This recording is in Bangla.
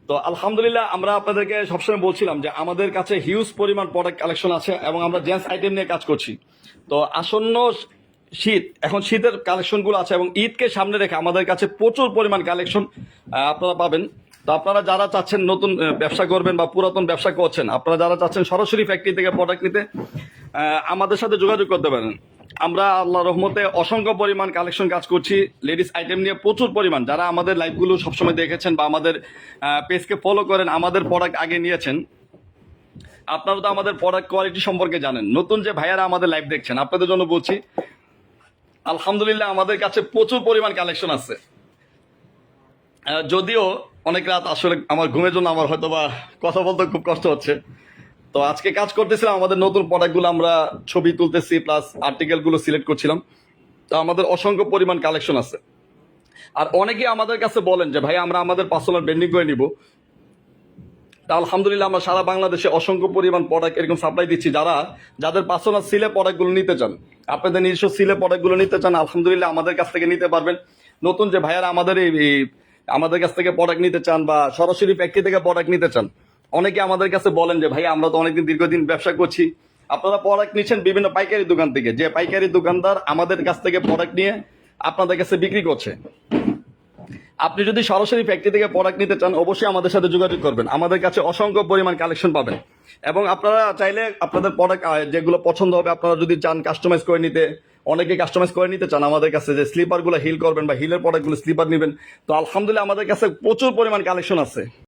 তো আলহামদুলিল্লাহ আমরা আপনাদেরকে সবসময় বলছিলাম যে আমাদের কাছে হিউজ পরিমাণ প্রোডাক্ট কালেকশন আছে এবং আমরা জেন্টস আইটেম নিয়ে কাজ করছি। তো আসন্ন শীত, এখন শীতের কালেকশনগুলো আছে এবং ঈদকে সামনে রেখে আমাদের কাছে প্রচুর পরিমাণ কালেকশন আপনারা পাবেন। তো আপনারা যারা চাচ্ছেন নতুন ব্যবসা করবেন বা পুরাতন ব্যবসা করছেন, আপনারা যারা চাচ্ছেন সরাসরি ফ্যাক্টরি থেকে প্রোডাক্ট নিতে, আমাদের সাথে যোগাযোগ করতে পারেন। আমরা আল্লাহ রহমতে অসংখ্য পরিমাণ কালেকশন কাজ করছি লেডিস আইটেম নিয়ে প্রচুর পরিমাণ। যারা আমাদের লাইভগুলো সবসময় দেখেছেন বা আমাদের পেজকে ফলো করেন, আমাদের প্রোডাক্ট আগে নিয়েছেন, আপনারা তো আমাদের প্রোডাক্ট কোয়ালিটি সম্পর্কে জানেন। নতুন যে ভাইয়ারা আমাদের লাইভ দেখছেন, আপনাদের জন্য বলছি আলহামদুলিল্লাহ আমাদের কাছে প্রচুর পরিমাণ কালেকশন আছে। যদিও অনেক রাত আসলে আমার ঘুমের জন্য আমার হয়তো বা কথা বলতে খুব কষ্ট হচ্ছে। তো আজকে কাজ করতেছিলাম আমাদের নতুন প্রোডাক্টগুলো, আমরা ছবি তুলতেছি প্লাস আর্টিকেলগুলো সিলেক্ট করছিলাম। তো আমাদের অসংখ্য পরিমাণ কালেকশন আছে। আর অনেকে আমাদের কাছে বলেন যে ভাই আমরা আমাদের পার্সোনাল ব্র্যান্ডিং করে নিব। তা আলহামদুলিল্লাহ আমরা সারা বাংলাদেশে অসংখ্য পরিমাণ প্রোডাক্ট এরকম সাপ্লাই দিচ্ছি। যাদের পার্সোনাল সিলে প্রোডাক্টগুলো নিতে চান, আপনাদের নিজস্ব সিলে প্রোডাক্টগুলো নিতে চান, আলহামদুলিল্লাহ আমাদের কাছ থেকে নিতে পারবেন। নতুন যে ভাইয়ারা আমাদের কাছ থেকে প্রোডাক্ট নিতে চান বা সরাসরি ফ্যাক্টরি থেকে প্রোডাক্ট নিতে চান, অনেকে আমাদের কাছে বলেন যে ভাই আমরা তো অনেকদিন দীর্ঘদিন ব্যবসা করছি, আপনারা প্রোডাক্ট নিচ্ছেন বিভিন্ন পাইকারি দোকান থেকে, যে পাইকারি দোকানদার আমাদের কাছ থেকে প্রোডাক্ট নিয়ে আপনাদের কাছে বিক্রি করছে। আপনি যদি সরাসরি ফ্যাক্টরি থেকে প্রোডাক্ট নিতে চান, অবশ্যই আমাদের সাথে যোগাযোগ করবেন। আমাদের কাছে অসংখ্য পরিমাণ কালেকশন পাবেন এবং আপনারা চাইলে আপনাদের প্রোডাক্ট যেগুলো পছন্দ হবে, আপনারা যদি চান কাস্টমাইজ করে নিতে, অনেকে কাস্টমাইজ করে নিতে চান আমাদের কাছে, যে স্লিপারগুলো হিল করবেন বা হিলের প্রোডাক্টগুলো স্লিপার নেবেন, তো আলহামদুলিল্লাহ আমাদের কাছে প্রচুর পরিমাণ কালেকশন আছে।